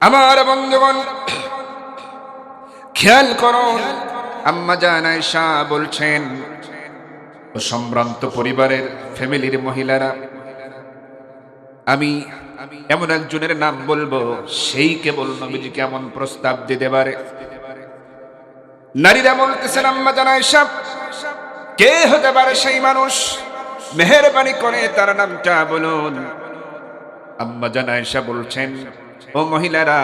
আমার বন্ধুগণ, খেয়াল করুন, আম্মা জান আয়েশা বলছেন, ও সম্ভ্রান্ত পরিবারের ফ্যামিলির মহিলারা, আমি এমন একজনের নাম বলবো, সেই কেবল নবীজিকে এমন প্রস্তাব দিতে পারে। নারীরা বলতেছেন, আম্মা জান আয়েশা, কে হতে পারে সেই মানুষ? মেহেরবানি করে তার নামটা বলুন। আম্মা জান আয়েশা বলছেন, ও মহিলারা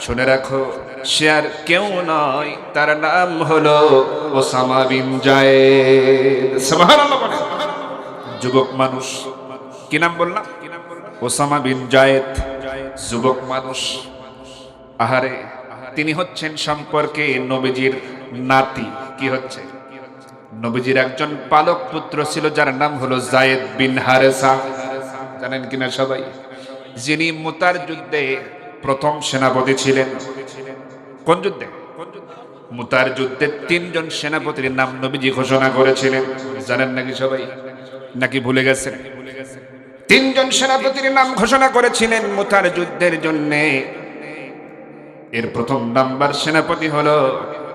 শুনে রাখো, সে আর কেউ নয়, তার নাম হলো ওসামা বিন জায়েদ। সুবহানাল্লাহ বলেন। যুবক মানুষ, কি নাম বললাম? ওসামা বিন জায়েদ, যুবক মানুষ। আহারে, তিনি হচ্ছেন সম্পর্কে নবীজির নাতি। কি হচ্ছে? নবীজির একজন পালক পুত্র ছিল, যার নাম হলো জায়েদ বিন হারেসা। জানেন কিনা সবাই? যিনি মুতার যুদ্ধে প্রথম সেনাপতি ছিলেন। কোন যুদ্ধে? মুতার যুদ্ধে তিনজন সেনাপতির নাম নবীজি ঘোষণা করেছিলেন। জানেন নাকি সবাই? নাকি ভুলে গেছেন? তিনজন সেনাপতির নাম ঘোষণা করেছিলেন মুতার যুদ্ধের জন্য। এর প্রথম নাম্বার সেনাপতি হলো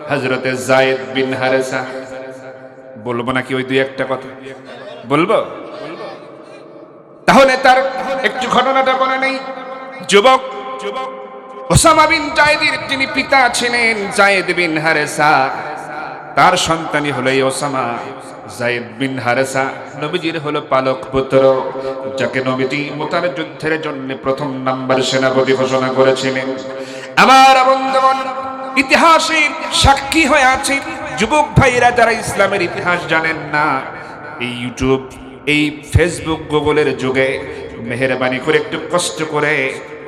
হযরতে জায়েদ বিন হারেসা। বলবো নাকি ওই দুই একটা কথা? বলবো। তাহলে তার একটু ঘটনাটা বলে নেই। যুবক ওসামা বিন জায়েদের যিনি পিতা ছিলেন জায়েদ বিন হারেসা, তার সন্তানই হলো এই ওসামা। জায়েদ বিন হারেসা নবীজির হলো পালক পুত্র, যাকে নবীজি মুতার যুদ্ধের জন্য প্রথম নাম্বার সেনাপতি ঘোষণা করেছিলেন। আমার বন্ধুগণ, ইতিহাসের সাক্ষী হয়ে আছে। যুবক ভাইরা যারা ইসলামের ইতিহাস জানেন না, এই ইউটিউব, এই ফেসবুক, গুগলের যুগে মেহেরবানি করে একটু কষ্ট করে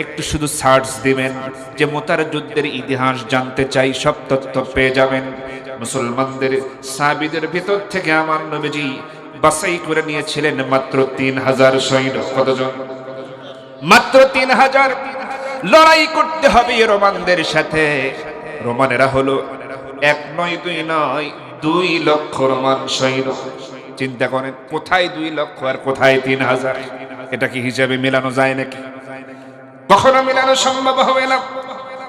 একটু শুধু সার্চ দিবেন যে মুতার যুদ্ধের ইতিহাস জানতে চাই, সব তথ্য পেয়ে যাবেন। মুসলমানদের সাহাবীদের ভিতর থেকে আমার নবীজি বাছাই করে নিয়েছিলেন মাত্র 3000 সৈন্য। কতজন? মাত্র 3000। লড়াই করতে হবে রোমানদের সাথে। রোমানেরা হলো 1 নয় 2 নয় 2 লক্ষ রোমান সৈন্য। চিন্তা করেন, কোথায় 2 লক্ষ আর কোথায় 3000? এটা কি হিসাবে মেলানো যায় নাকি? কখনো মেলানো সম্ভব হবে না।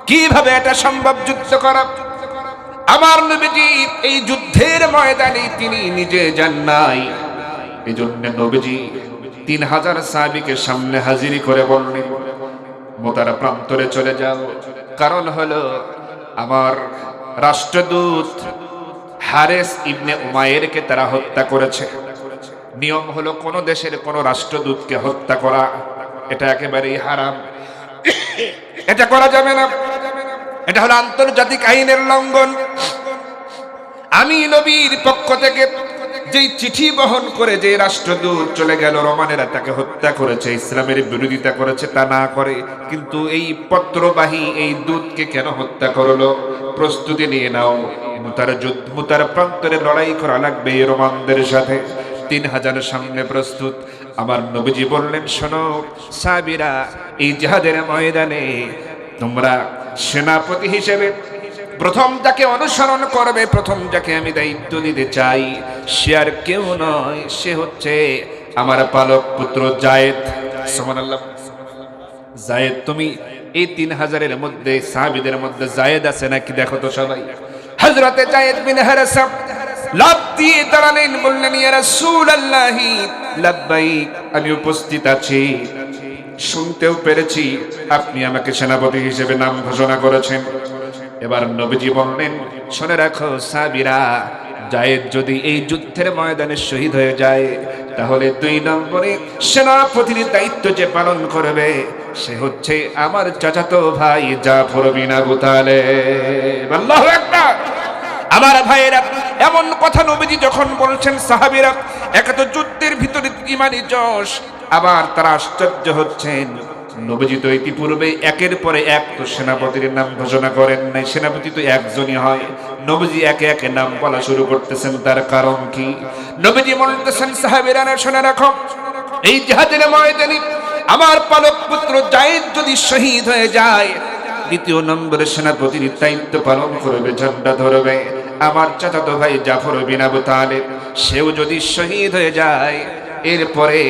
কিভাবে এটা সম্ভব যুদ্ধ করা? আমার নবীজি এই যুদ্ধের ময়দানে তিনি নিজে যান নাই। এই জন্য নবীজি 3000 সাহাবীকে সামনে হাজিরি করে বললেন, মুতার প্রান্তরে চলে যাও। কারণ হলো, আমার রাষ্ট্রদূত হারেস ইবনে উমাইরকে তারা হত্যা করেছে। নিয়ম হলো, কোন দেশের কোন রাষ্ট্রদূতকে হত্যা করা এটা একেবারেই হারাম। এটা করা যাবে না। এটা হলো আন্তর্জাতিক আইনের লঙ্ঘন। আমি নবীর পক্ষ থেকে যেই চিঠি বহন করে যে রাষ্ট্রদূত চলে গেল, রোমানেরা তাকে হত্যা করেছে, ইসলামের বিরোধিতা করেছে, তা না করে কিন্তু এই পত্রবাহী এই দূতকে কেন হত্যা করলো? প্রস্তুতি নিয়ে নাও, মুতার প্রান্তরে লড়াই করা লাগবে রোমানদের সাথে। 3000 সামনে প্রস্তুত। আমার নবীজি বললেন, শোনো সাহাবীরা, এই জিহাদের ময়দানে তোমরা সেনাপতি হিসেবে প্রথম যাকে অনুসরণ করবে, প্রথম যাকে আমি দায়িত্ব দিতে চাই, সে আর কেউ নয়, সে হচ্ছে আমার পালক পুত্র জায়েদ। সুবহানাল্লাহ। জায়েদ, তুমি এই 3000-এর মধ্যে সাহাবীদের মধ্যে জায়েদ আছে নাকি দেখো তো সবাই। হযরতে জায়েদ বিন হারেসা লাফ দিয়ে দাঁড়ালেন, বললেন, ইয়া রাসূলুল্লাহ লাব্বাইক, আমি উপস্থিত আছি, শুনতেও পেরেছি আপনি আমাকে সেনাপতি হিসেবে নাম ঘোষণা করেছেন। এবার নবীজি বললেন, শুনে রাখো সাহাবীরা, জায়েদ যদি এই যুদ্ধের ময়দানে শহীদ হয়ে যায়, তাহলে 2 নম্বরে সেনাপতির দায়িত্ব যে পালন করবে, সে হচ্ছে আমার চাচাতো ভাই জাফর বিন আবু তালেব। আল্লাহু আকবার। আমার ভাইয়েরা, এমন কথা নবীজি যখন বলছেন, সাহাবীরা একে তো যুদ্ধের ভিতরে ঈমানি জোশ, আবার তারা আশ্চর্য হচ্ছেন। নবীজি তো ইতিপূর্বে একের পরে এক তো সেনাপতির নাম ঘোষণা করেন নাই। সেনাপতি তো একজনই হয়। নবীজি একে একে নাম বলা শুরু করতেছেন। তার কারণ কি? নবীজি বলতেছেন, সাহাবীরা শুনে রাখো, এই জিহাদের ময়দানে আমার পালক পুত্র জায়েদ যদি শহীদ হয়ে যায়, 2 নম্বরে সেনাপতির দায়িত্ব পালন করবে, ঝান্ডা ধরবে আমার চাচাতো ভাই জাফর বিন আবু তালেব। সেও যদি শহীদ হয়ে যায়, এরপরে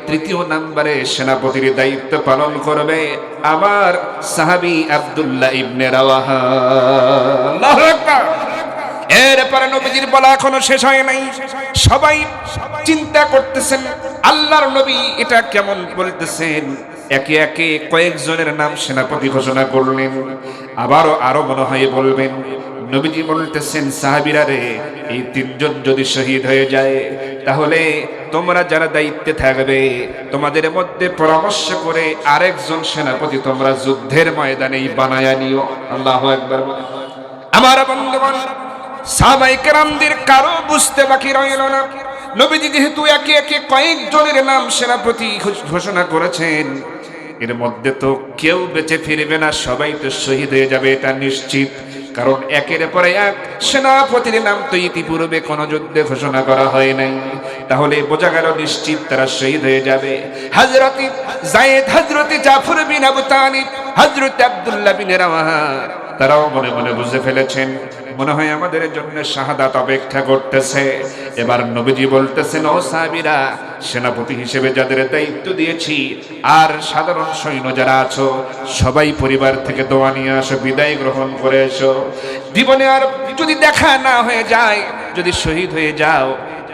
তৃতীয় নম্বরে সেনাপতির দায়িত্ব পালন করবে আমার সাহাবী আব্দুল্লাহ ইবনে রাওয়াহা। আল্লাহু আকবার। এরপরে নবীজির বলা এখনো শেষ হয় নাই। সবাই চিন্তা করতেছেন আল্লাহর নবী এটা কেমন বলতেছেন। একে একে কয়েকজনের নাম সেনাপতি ঘোষণা করলেন। আরো মনে হয় বলবেন। নবীজি বলতেছেন সাহাবীরা রে, এই তিনজন যদি শহীদ হয়ে যায় তাহলে তোমরা যারা দায়িত্বে থাকবে তোমাদের মধ্যে পরামর্শ করে আরেকজন সেনাপতি তোমরা যুদ্ধের ময়দানেই বানায়া নিও। আল্লাহু আকবার। আমার বন্ধুগণ, সাহাবায়ে কেরামদের কারো বুঝতে বাকি রইল না। নবীজি যেহেতু একে একে কয়েকজনের নাম সেনাপতি ঘোষণা করেছেন, এর মধ্যে তো কেউ বেঁচে ফিরবে না, সবাই তো শহীদ হয়ে যাবে এটা নিশ্চিত। কারণ একের পরে এক সেনাপতির নাম তো ইতিপূর্বে কোন যুদ্ধে ঘোষণা করা হয় নাই। তাহলে বোঝা গেল নিশ্চিত তারা শহীদ হয়ে যাবে। হযরত যায়েদ, হযরত জাফর বিন আবু তালিব, হযরত আব্দুল্লাহ বিন রাওয়াহা তারাও মনে মনে বুঝে ফেলেছেন মনে হয় আমাদের জন্য শাহাদাত অপেক্ষা করতেছে। এবার নবীজি বলতেছেন, ও সাহাবীরা, সেনাপতি হিসেবে যাদের দায়িত্ব দিয়েছি আর সাধারণ সৈন্য যারা আছো সবাই পরিবার থেকে দোয়া নিয়ে আসো, বিদায় গ্রহণ করে এসো। জীবনে আর যদি দেখা না হয়ে যায়, যদি শহীদ হয়ে যাও,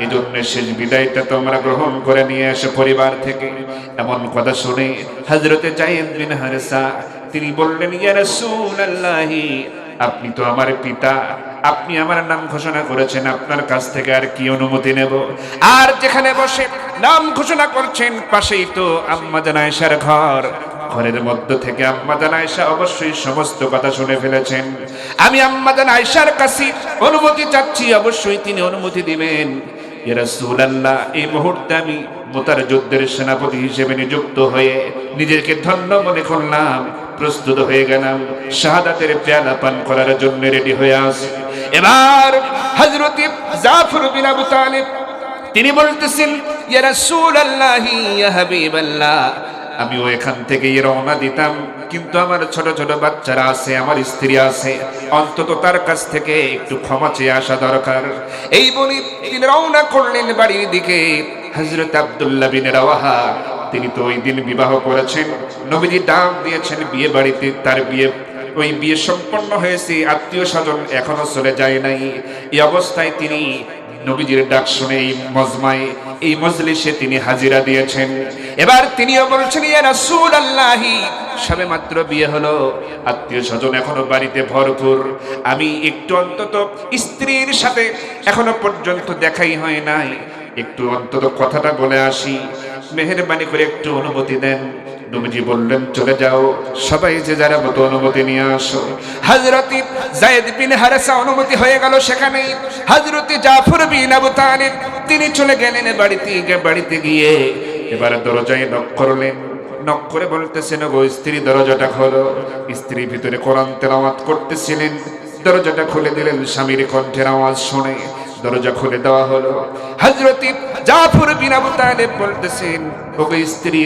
এই জন্য শেষ বিদায়টা তোমরা গ্রহণ করে নিয়ে এসো পরিবার থেকে। এমন কথা শুনে হযরতে যায়েদ বিন হারেসা তিনি বললেন, ইয়া রাসূলুল্লাহ, আপনি তো আমার পিতা, আপনি আমার নাম ঘোষণা করেছেন, আপনার কাছ থেকে আর কি অনুমতি নেব? আর যেখানে বসে নাম ঘোষণা করছেন পাশেই তো আম্মা জান আয়েশার ঘর। ঘরের মধ্য থেকে আম্মা জান আয়েশা অবশ্যই সমস্ত কথা শুনে ফেলেছেন। আমি আম্মা জান আয়েশার কাছে অনুমতি চাচ্ছি, অবশ্যই তিনি অনুমতি দিবেন। ইয়া রাসূলুল্লাহ, এই মুহূর্তে আমি মুতার যুদ্ধের সেনাপতি হিসেবে নিযুক্ত হয়ে নিজেকে ধন্য মনে করলাম, প্রস্তুত হয়ে গেলাম, শাহাদাতের পেয়ালা পান করার জন্য রেডি হয়ে আছি। এবার হযরত জাফর বিন আবু তালিব তিনি বলতেছেন, ইয়া রাসূলুল্লাহ, ইয়া হাবিবাল্লাহ, আমিও এখান থেকে রওনা দিতাম, কিন্তু আমার ছোট ছোট বাচ্চারা আছে, আমার স্ত্রী আছে, অন্তত তার কাছ থেকে একটু ক্ষমা চেয়ে আসা দরকার। এই বলে তিনি রওনা করলেন বাড়ির দিকে। হযরত আব্দুল্লাহ বিন রাওয়াহা তিনি তো ওই দিন বিবাহ করেছেন, নবীজি ডাক দিয়েছেন বিয়ে বাড়িতে, তার ওই বিয়ে সম্পন্ন হয়েছে, আত্মীয় স্বজন এখনো চলে যায় নাই। এই অবস্থায় তিনি নবীজির ডাক শুনে এই মজলিসে তিনি হাজিরা দিয়েছেন। এবার তিনিও বলছেন, ইয়া রাসূলুল্লাহ, সবে মাত্র বিয়ে হলো, আত্মীয় স্বজন এখনো বাড়িতে ভরপুর, আমি একটু অন্তত স্ত্রীর সাথে এখনো পর্যন্ত দেখাই হয় নাই, একটু অন্তত কথাটা বলে আসি, মেহেরবানি করে একটু অনুমতি দেন। নবীজি বললেন, চলে যাও, সবাই যে যার মতো অনুমতি নিয়ে আসো। হযরত যায়েদ বিন হারেসা অনুমতি হয়ে গেল সেখানে। হযরত জাফর বিন আবু তালিব তিনি চলে গেলেন বাড়িতে গিয়ে এবার দরজায় নক করলেন। নক করে বলতেছেন, গো স্ত্রী, দরজাটা খোলো। স্ত্রী ভিতরে কোরআন তেলাওয়াত করতেছিলেন, দরজাটা খুলে দিলেন। স্বামীর কণ্ঠের আওয়াজ শুনে দরজা খুলে দেওয়া হলো। হযরত জাফর বিন আবু তালিব বলতেছেন, ওগো স্ত্রী,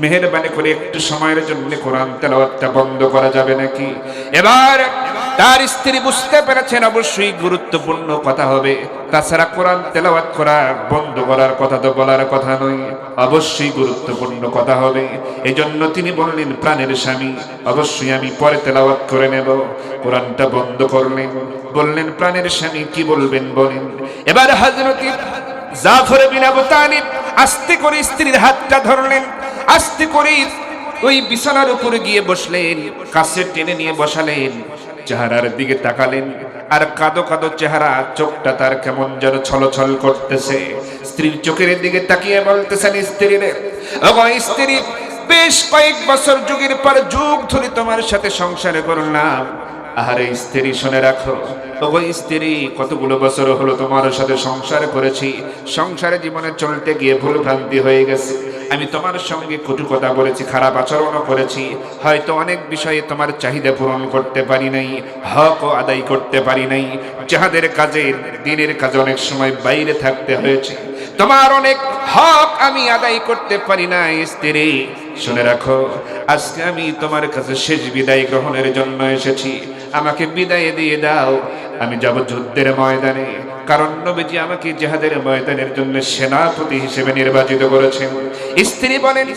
মেহেরবানি করে একটু সময়ের জন্য কোরআন তেলাওয়াতটা বন্ধ করা যাবে নাকি? এবার তার স্ত্রী বুঝতে পেরেছেন অবশ্যই গুরুত্বপূর্ণ কথা হবে, তাছাড়া কোরআন তেলাওয়াত করা বন্ধ করার কথা তো বলার কথা নয়, অবশ্যই গুরুত্বপূর্ণ কথা হবে। এই জন্য তিনি বললেন, প্রাণের স্বামী, অবশ্যই আমি পরে তেলাওয়াত করে নেব। কোরআনটা বন্ধ করলেন, বললেন, প্রাণের স্বামী কি বলবেন বলেন। এবার হযরত জাফর বিন আবু তালিব আস্তে করে স্ত্রীর হাতটা ধরলেন, আস্তে করে ওই বিছানার উপরে গিয়ে বসলেন, কাছে টেনে নিয়ে বসালেন, চেহারার দিকে তাকালেন, আর কাদো কাদো চেহারা, চোখটা তার কেমন যেন ছলছল করতেছে। স্ত্রীর চোখের দিকে তাকিয়ে বলতেছেন, স্ত্রী রে, ওগো স্ত্রী, বেশ কয়েক বছর যুগের পর যুগ ধরে তোমার সাথে সংসার করলাম। আহারে স্ত্রী, শুনে রাখো, ওগো স্ত্রী, কতগুলো বছর হলো তোমার সাথে সংসার করেছি, সংসারে জীবনে চলতে গিয়ে ভুল ভ্রান্তি হয়ে গেছে, আমি তোমার সঙ্গে কটু কথা বলেছি, খারাপ আচরণও করেছি, হয়তো অনেক বিষয়ে তোমার চাহিদা পূরণ করতে পারি নাই, হকও আদায় করতে পারি নাই, যাহাদের কাজে দিনের কাজে অনেক সময় বাইরে থাকতে হয়েছে, তোমার অনেক হক আমি আদায় করতে পারি না। স্ত্রী, শুনে রাখো, আজকে আমি তোমার কাছে শেষ বিদায় গ্রহণের জন্য এসেছি, আমাকে বিদায় দিয়ে দাও, আমি যাব যুদ্ধের ময়দানে, কারণ নবীজি আমাকে জিহাদের ময়দানের জন্য সেনাপতি হিসেবে নির্বাচিত করেছেন। স্ত্রী বলেন,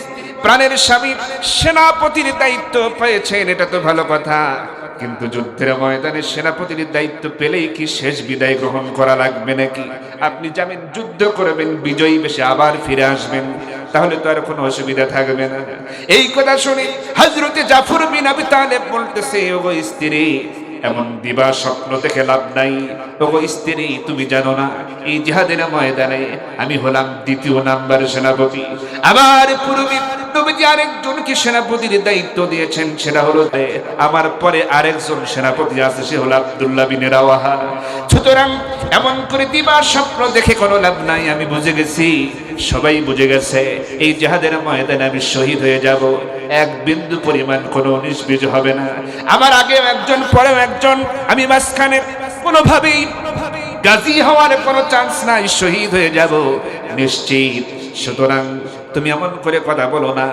প্রাণের স্বামী সেনাপতির দায়িত্ব পেয়েছেন, এটা তো ভালো কথা, কিন্তু যুদ্ধের ময়দানে সেনাপতির দায়িত্ব পেলেই কি শেষ বিদায় গ্রহণ করা লাগবে নাকি? আপনি যাবেন, যুদ্ধ করবেন, বিজয়ী বেশে আবার ফিরে আসবেন, তাহলে তো আর কোনো অসুবিধা থাকবে না। এই কথা শুনে হযরতে জাফর বিন আবি তালেব বলতেছে, ওগো স্ত্রী, এমন দিবা স্বপ্ন দেখে লাভ নাই। ওগো স্ত্রী, তুমি জানো না এই জিহাদের ময়দানে আমি হলাম দ্বিতীয় নাম্বার সেনাপতি। আমার পূর্বে নবীজি আরেকজনকে সেনাপতির দায়িত্ব দিয়েছেন, সেটা হলো আমার পরে আরেকজন সেনাপতি আছে, সে হলো আব্দুল্লাহ বিন রাওয়াহা। সুতরাং এমন করে দিবা স্বপ্ন দেখে কোনো লাভ নাই। আমি বুঝে গেছি, সবাই বুঝে গেছে, এই জিহাদের ময়দানে আমি শহীদ হয়ে যাব, এক বিন্দু পরিমাণ কোনো নিষ্পৃহ হবে না। আমার আগে একজন, পরেও একজন, আমি মাঝখানে কোনোভাবেই গাজী হওয়ার কোনো চান্স নাই, শহীদ হয়ে যাব নিশ্চিত। সুতরাং তুমি এমন করে কথা বলো না।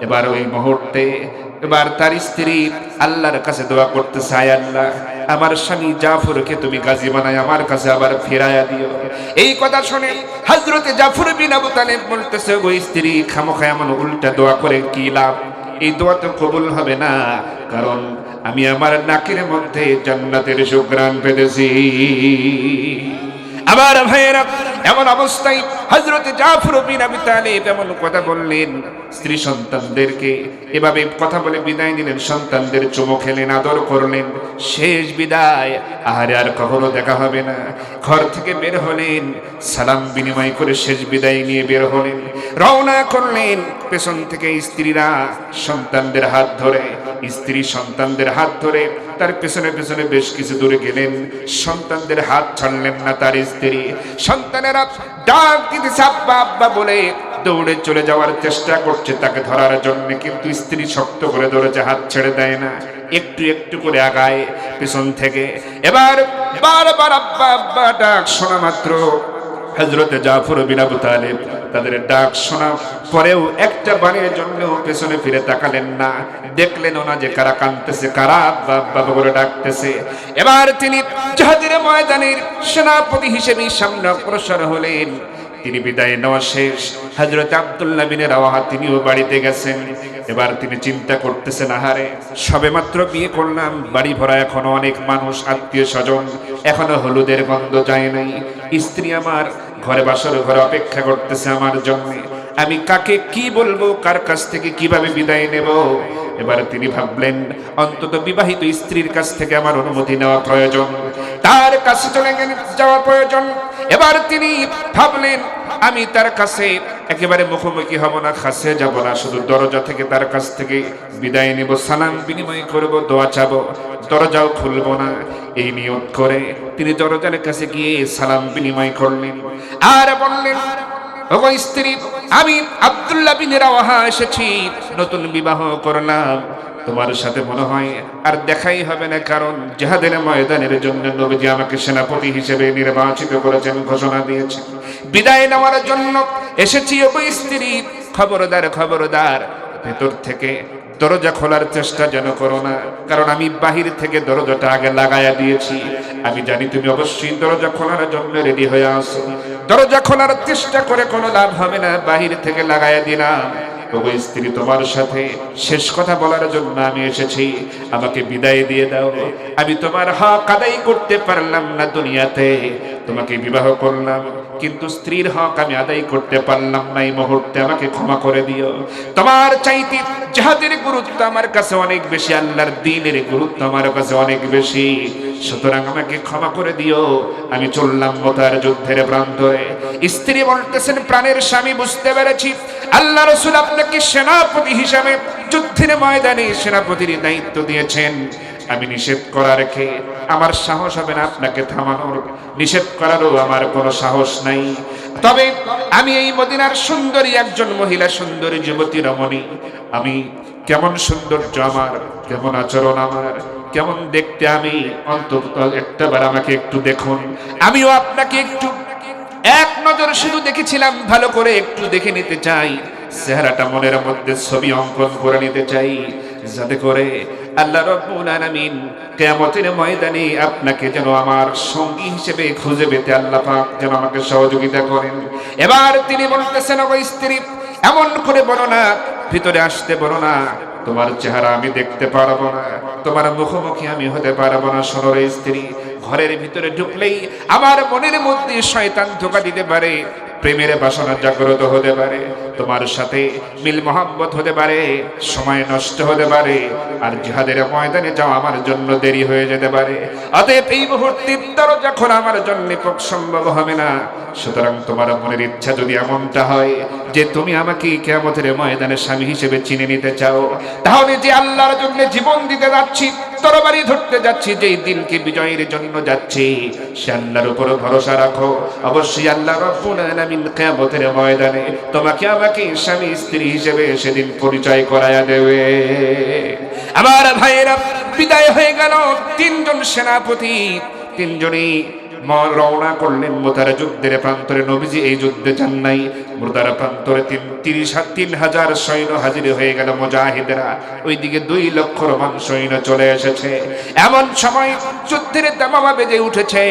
এবার ওই মুহূর্তে এবার তার স্ত্রী আল্লাহর কাছে দোয়া করতে চায়, আল্লাহ, আমার স্বামী জাফরকে তুমি গাজী বানায় আমার কাছে আবার ফিরাইয়া দিও। এই কথা শুনে হযরতে জাফর বিন আবু তালেব বলতেছে, গো স্ত্রী, খামোখা এমন উল্টা দোয়া করে কি লাভ? এই দোয়া তো কবুল হবে না, কারণ আমি আমার নাকের মধ্যে জান্নাতের সুঘ্রাণ পেতেছি। আবার ভাইয়েরা, এমন অবস্থায় হযরতে জাফর বিন আবি তালেব এমন কথা বললেন, স্ত্রী সন্তানদেরকে এভাবে কথা বলে বিদায় নিলেন, সন্তানদের চুমো খেলেন, আদর করলেন, শেষ বিদায়। আহারে, আর কখনো দেখা হবে না। ঘর থেকে বের হলেন, সালাম বিনিময় করে শেষ বিদায় নিয়ে বের হলেন, রওনা করলেন। পেছন থেকে স্ত্রীরা সন্তানদের হাত ধরে, স্ত্রী সন্তানদের হাত ধরে তার পেছনে পেছনে বেশ কিছু দূরে গেলেন, সন্তানদের হাত ছাড়লেন না তার স্ত্রী। সন্তানেরা ডাক দিতেছে আব্বা আব্বা বলে দৌড়ে চলে যাওয়ার চেষ্টা করছে তাকে ধরার জন্য, কিন্তু স্ত্রী শক্ত করে ধরেছে, হাত ছেড়ে দেয় না, একটু একটু করে আগায় পেছন থেকে। এবার বারবার আব্বা আব্বা ডাক শোনা মাত্র হযরতে জাফর বিন আবু তালেব তাদের ডাক শোনা পরেও একটা বারের জন্য পেছনে ফিরে তাকালেন না, দেখলেন না যে কারা কাঁদতেছে, কারা আব্বা বলে ডাকতেছে। এবার তিনি জিহাদের ময়দানের সেনাপতি হিসেবে সামনে অগ্রসর হলেন। তিনি বিদায় নেওয়া শেষ, হযরত আব্দুল্লাহ বিন রাওয়াহা তিনিও বাড়িতে গেছেন। এবার তিনি চিন্তা করতেছেন, আহারে, সবেমাত্র বিয়ে করলাম, বাড়ি ভরা এখনো অনেক মানুষ, আত্মীয় স্বজন, এখনো হলুদের গন্ধ যায় নাই। স্ত্রী আমার ঘরে বাসর ঘরে অপেক্ষা করতেছে আমার জন্য। আমি কাকে কি বলবো, কার কাছ থেকে কিভাবে বিদায় নেব? এবার তিনি ভাবলেন, অন্তত বিবাহিত স্ত্রীর কাছ থেকে আমার অনুমতি নেওয়া প্রয়োজন, তার কাছে চলে যাওয়া প্রয়োজন। এবার তিনি ভাবলেন, আমি তার কাছে একেবারে মুখোমুখি হব না, কাছে যাব না, শুধু দরজা থেকে তার কাছ থেকে বিদায় নেব, সালাম বিনিময় করব, দোয়া চাবো, দরজাও খুলবো না। এই নিয়ত করে তিনি দরজার কাছে গিয়ে সালাম বিনিময় করলেন আর বললেন, ওগো স্ত্রী, আমি আব্দুল্লাহ বিন রাওয়াহা এসেছি, নতুন বিবাহ করলাম, তোমার সাথে মনে হয় আর দেখাই হবে না, কারণ জিহাদের ময়দানের জন্য নবীজি আমাকে সেনাপতি হিসেবে নির্বাচিত করেছেন, ঘোষণা দিয়েছেন। বিদায় নেওয়ার জন্য এসেছি। ওগো স্ত্রী, খবরদার খবরদার, ভেতর থেকে দরজা খোলার চেষ্টা যেন করো না, কারণ আমি বাহির থেকে দরজাটা আগে লাগাইয়া দিয়েছি। আমি জানি তুমি অবশ্যই দরজা খোলার জন্য রেডি হয়ে আসো। দরজা খোলার চেষ্টা করে কোনো লাভ হবে না, বাহির থেকে লাগাইয়া দিলাম। ওগো স্ত্রী, তোমার সাথে শেষ কথা বলার জন্য আমি এসেছি, আমাকে বিদায় দিয়ে দাও। আমি তোমার হক আদায় করতে পারলাম না দুনিয়াতে, তোমাকে বিবাহ করলাম, কিন্তু স্ত্রীর হক আমি আদায় করতে পারলাম না এই মুহূর্তে, আমাকে ক্ষমা করে দিও। তোমার চাইতে জিহাদের গুরুত্ব আমার কাছে অনেক বেশি, আল্লাহর দ্বীনের গুরুত্ব আমার কাছে অনেক বেশি, সুতরাং আমাকে ক্ষমা করে দিও। আমি চললাম মোতার যুদ্ধের প্রান্তরে। স্ত্রী বলতেছেন, প্রাণের স্বামী, বুঝতে পেরেছি আল্লাহ রাসূল আপনাকে সেনাপতি হিসাবে যুদ্ধের ময়দানে সেনাপতির দায়িত্ব দিয়েছেন। আমি নিষেধ করা রেখে আমার সাহস হবে না আপনাকে থামানোর, নিষেধ করারও আমার কোনো সাহস নাই। তবে আমি এই মদিনার সুন্দরী একজন মহিলা, সুন্দরী যুবতী রমণী, আমি কেমন সৌন্দর্য আমার, কেমন আচরণ আমার, কেমন দেখতে আমি, অন্তত একটাবার আমাকে একটু দেখুন। আমিও আপনাকে একটু এক নজর শুধু দেখেছিলাম, ভালো করে একটু দেখে নিতে চাই, চেহারাটা মনের মধ্যে ছবি অঙ্কন করে নিতে চাই, যাতে করে আল্লাহ রাব্বুল আলামিন কিয়ামতের ময়দানে আপনাকে যেন আমার সঙ্গী হিসেবে খুঁজে পেতে আল্লাহ পাক যেন আমাকে সহযোগিতা করেন। এবার তিনি বলতেছেন, ওগো স্ত্রী, এমন করে বলো না, ভিতরে আসতে বলো না, তোমার চেহারা আমি দেখতে পারবো না, তোমার মুখোমুখি আমি হতে পারবো না। শোনো রে স্ত্রী, ঘরের ভিতরে ঢুকলেই আমার মনের মধ্যে শয়তান ধোঁকা দিতে পারে, প্রেমের বাসনা জাগ্রত হতে পারে, তোমার সাথে মিল মোহাব্বত হতে পারে, সময় নষ্ট হতে পারে, আর জিহাদের ময়দানে যাওয়া আমার জন্য দেরি হয়ে যেতে পারে। অতএব এই মুহূর্তে দরজা খোলা আমার জন্য সম্ভব হবে না। সুতরাং তোমার মনের ইচ্ছা যদি এমনটা হয় যে তুমি আমাকে কিয়ামতের ময়দানে স্বামী হিসেবে চিনে নিতে চাও, তাহলে যে আল্লাহর জন্য জীবন দিতে যাচ্ছি, তরবারি ধরতে যাচ্ছি, যেই দিনকে বিজয়ের জন্য যাচ্ছি, সে আল্লাহর উপর ভরসা রাখো। অবশ্যই আল্লাহ রাব্বুল আলামিন কিয়ামতের ময়দানে তোমাকে আমাকে স্বামী স্ত্রী হিসেবে সেদিন পরিচয় করায়া দেবে। আমার ভাইয়েরা, বিদায় হয়ে গেল তিনজন সেনাপতি, তিনজনই রওনা করলেন মুতার যুদ্ধের প্রান্তরে। নবীজি এই যুদ্ধে যান নাই, মুতার প্রান্তরে ৩০০০ সৈন্য হাজির হয়ে গেল মুজাহিদরা, ওইদিকে ২ লক্ষ রোমান সৈন্য চলে এসেছে। এমন সময় যুদ্ধের দামামা বেজে উঠেছে।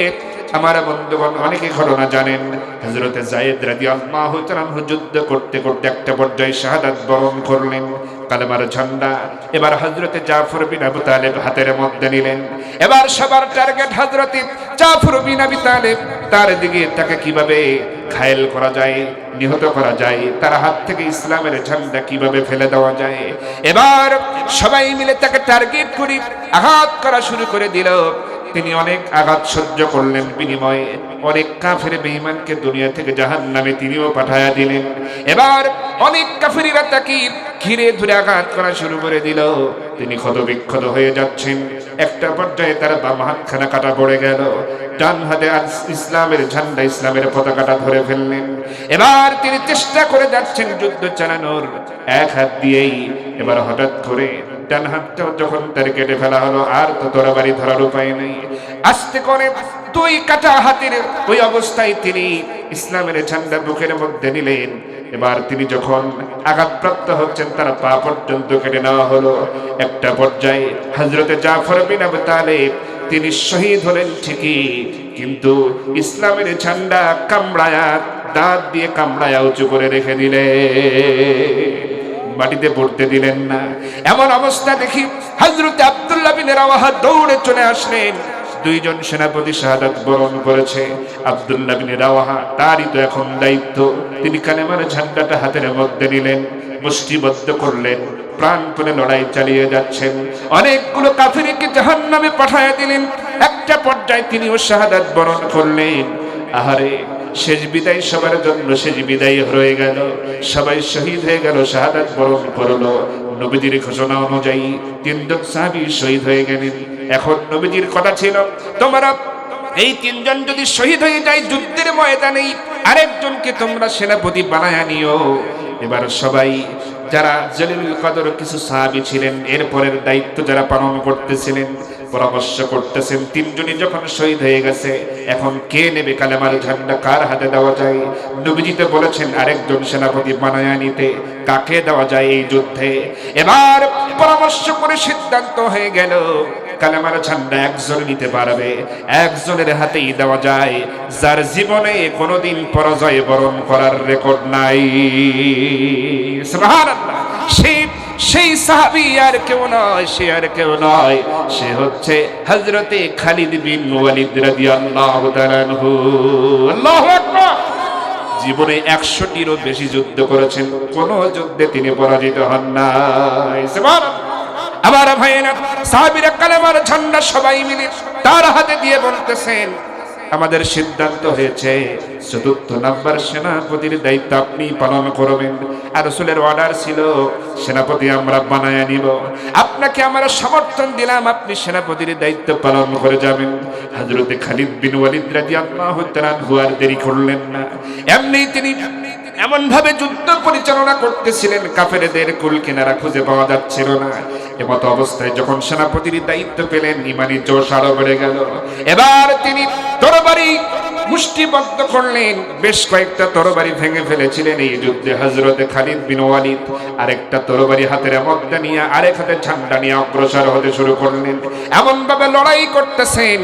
আমার বন্ধুগণ, অনেকে ঘটনা জানেন, হযরতে যায়েদ রাদিয়াল্লাহু তাআলা যুদ্ধ করতে করতে একটা পর্যায়ে শাহাদাত বরণ করলেন। কালেমার ঝান্ডা এবার হযরতে জাফর বিন আবু তালেব হাতের মধ্যে নিলেন। এবার সবার টার্গেট হযরতে জাফর বিন আবু তালেব, তার দিকে তাকে কিভাবে ঘায়েল করা যায়, নিহত করা যায়, তার হাত থেকে ইসলামের ঝান্ডা কিভাবে ফেলে দেওয়া যায়। এবার সবাই মিলে তাকে টার্গেট করে আঘাত করা শুরু করে দিল। তিনি অনেক আঘাত সহ্য করলেন, বিনিময়ে অনেক কাফের বেঈমানকে দুনিয়া থেকে জাহান্নামে তিনিও পাঠায়া দিলেন। এবার অনেক কাফেররা তাকে ঘিরে ধরে আঘাত করা শুরু করে দিল। তিনি ক্ষতবিক্ষত হয়ে যাচ্ছেন। একটা পর্যায়ে তার বাম হাতখানা কাটা পড়ে গেল, ডান হাতে ইসলামের ঝান্ডা, ইসলামের পতাকাটা ধরে ফেললেন। এবার তিনি চেষ্টা করে যাচ্ছেন যুদ্ধ চালানোর এক হাত দিয়েই। এবার হঠাৎ করে ডান হাতটাও যখন তার কেটে ফেলা হলো, আর তো তরবারি ধরার উপায় নেই। আস্তে করে 2 কাটা হাতের ওই অবস্থায় তিনি ইসলামের ঝান্ডা বুকের মধ্যে নিলেন। এবার তিনি যখন আঘাতপ্রাপ্ত হচ্ছেন, তার পা পর্যন্ত কেটে নেওয়া হলো। একটা পর্যায়ে হযরতে জাফর বিন আবু তালেব তিনি শহীদ হলেন ঠিকই, কিন্তু ইসলামের ঝান্ডা কামড়ায়া, দাঁত দিয়ে কামড়ায়া উঁচু করে রেখে দিলেন, মাটিতে পড়তে দিলেন না। এমন অবস্থা দেখি হযরতে আব্দুল্লাহ বিন রাওয়াহা দৌড়ে চলে আসলেন। 2 জন সেনাপতি শাহাদাত বরণ করেছে। আব্দুল্লাহ বিন রাওয়াহা, তারই তো এখন দায়িত্ব। তিনি কালেমার ঝান্ডাটা হাতের মধ্যে নিলেন, মুষ্টিবদ্ধ করলেন, প্রাণপণে লড়াই চালিয়ে যাচ্ছেন। অনেকগুলো কাফিরকে জাহান্নামে পাঠায়া দিলেন। একটা পর্যায়ে তিনিও শাহাদাত বরণ করলেন। আহারে, শেষ বিদায় সবার জন্য শেষ বিদায় হয়ে গেল, সবাই শহীদ হয়ে গেল, শাহাদাত বরণ করলো। নবীজির ঘোষণা অনুযায়ী 3 জন সাহাবী শহীদ হয়ে গেলেন। এখন নবীজির কথা ছিল, তোমরা এই 3 জন যদি শহীদ হয়ে যায় যুদ্ধের ময়দানে, আরেকজনকে তোমরা সেনাপতি বানায়া নিও। এবার সবাই যারা জলিলুল কদর কিছু সাহাবী ছিলেন, এরপরের দায়িত্ব যারা পালন করতেছিলেন, পরামর্শ করতেছেন, 3 জনই যখন শহীদ হয়ে গেছে, এখন কে নেবে কালেমার ঝান্ডা, কার হাতে দেওয়া যায়? নবীজি তো বলেছেন আরেকজন সেনাপতি বানায়া নিতে, কাকে দেওয়া যায় এই যুদ্ধে? এবার পরামর্শ করে সিদ্ধান্ত হয়ে গেল কালেমার ঝান্ডা একজন নিতে পারবে, একজনের হাতেই দেওয়া যায়, যার জীবনে কোনোদিন পরাজয় বরণ করার রেকর্ড নাই। সুবহানাল্লাহ। সেই সাহাবী আর কেউ নয়, সে আর কেউ নয়, সে হচ্ছে হযরতে খালিদ বিন ওয়ালিদ রাদিয়াল্লাহু তাআলা আনহু। আল্লাহু আকবার। জীবনে 100টিরও বেশি যুদ্ধ করেছেন, কোন যুদ্ধে তিনি পরাজিত হন নাই। সুবহানাল্লাহ। আমার ভাইয়েরা, সাহাবীরা কালেমার ঝান্ডা সবাই মিলে তার হাতে দিয়ে বলতেছেন, আমাদের সিদ্ধান্ত হয়েছে 4র্থ নাম্বার সেনাপতির দায়িত্ব আপনি পালন করবেন। আর রাসূলের অর্ডার ছিল সেনাপতি আমরা বানায়া নিব, আপনাকে আমরা সমর্থন দিলাম, আপনি সেনাপতির দায়িত্ব পালন করে যাবেন। হযরতে খালিদ বিন ওয়ালিদ রাদিয়াল্লাহু তাআলা আর দেরি করলেন না। এমনি তিনি এমন ভাবে যুদ্ধ পরিচালনা করতেছিলেন, কাফেরদের কুল কিনারা খুঁজে পাওয়া যাচ্ছিল না। এমত অবস্থায় যখন সেনাপতির দায়িত্ব পেলেন, ইমানি জোশ আরো বেড়ে গেল। এবার তিনি তরবারি মুষ্টিবদ্ধ করলেন, বেশ কয়েকটা তরবারি ভেঙে ফেলেছিলেন এই যুদ্ধে হযরতে খালিদ বিন ওয়ালিদ। আরেকটা তরবারি হাতের মধ্যে নিয়ে আরেক হাতে ঝান্ডা নিয়ে অগ্রসর হতে শুরু করলেন। এমন ভাবে লড়াই করতেছেন,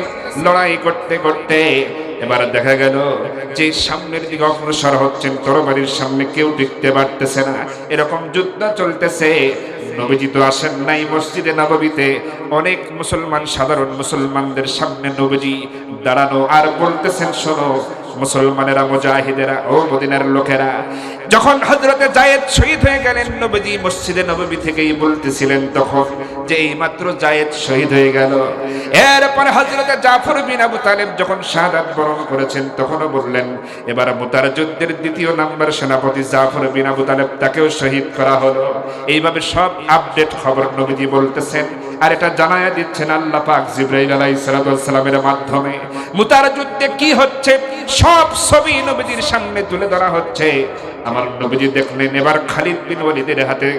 লড়াই করতে করতে এবার দেখা গেল যে সামনের দিকে অগ্রসর হচ্ছেন, তরবারির সামনে কেউ টিকতে পারতেছে না, এরকম যুদ্ধ চলতেছে। নবীজি তো আসেন নাই মসজিদে নববীতে, অনেক মুসলমান, সাধারণ মুসলমানদের সামনে নবীজি দাঁড়ানো আর বলতেছেন, শোনো মুসলমানেরা, মুজাহিদেরা, ও মদিনার লোকেরা। যখন হযরতে যায়েদ শহীদ হয়ে গেলেন, নবীজি মসজিদে নববী থেকেই বলতেছিলেন তখন যে এইমাত্র যায়েদ শহীদ হয়ে গেল। এরপরে হযরতে জাফর বিন আবু তালেব যখন শাহাদাত বরণ করেছেন তখনও বললেন এবার মুতার যুদ্ধের দ্বিতীয় নাম্বার সেনাপতি জাফর বিন আবু তালেব, তাকেও শহীদ করা হলো। এইভাবে সব আপডেট খবর নবীজি বলতেছেন, আর এটা জানায়া দিচ্ছেন আল্লাহ পাক জিবরাইল আলাইহিস সালামের মাধ্যমে। মুতার যুদ্ধে কি হচ্ছে সব ছবি নবীজির সামনে তুলে ধরা হচ্ছে। আমার নবীজি দেখলেন এবার খালিদ বিন ওয়ালিদের হাতে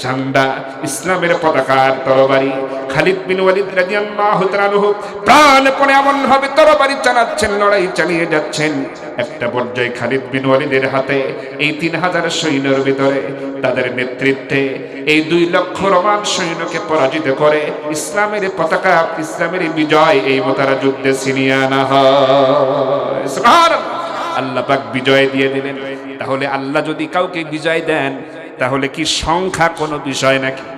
ঝান্ডা, ইসলামের পতাকার তরবারি। খালিদ বিন ওয়ালিদ রাদিয়াল্লাহু তাআলা আনহু প্রাণপণে এমন ভাবে তরবারি চালাচ্ছেন, লড়াই চালিয়ে যাচ্ছেন। একটা পর্যায়ে খালিদ বিন ওয়ালিদের হাতে এই 3000 সৈন্যের ভিতরে তাদের নেতৃত্বে এই 2 লক্ষ রোমান সৈন্যকে পরাজিত করে ইসলামের পতাকা, ইসলামের বিজয় এই মোতারা যুদ্ধে ছিনিয়ে আনা হয়। সুবহানাল্লাহ, আল্লাহ পাক বিজয় দিয়ে দিলেন। তাহলে আল্লাহ যদি কাউকে বিজয় দেন তাহলে কি সংখ্যা কোনো বিষয় নাকি?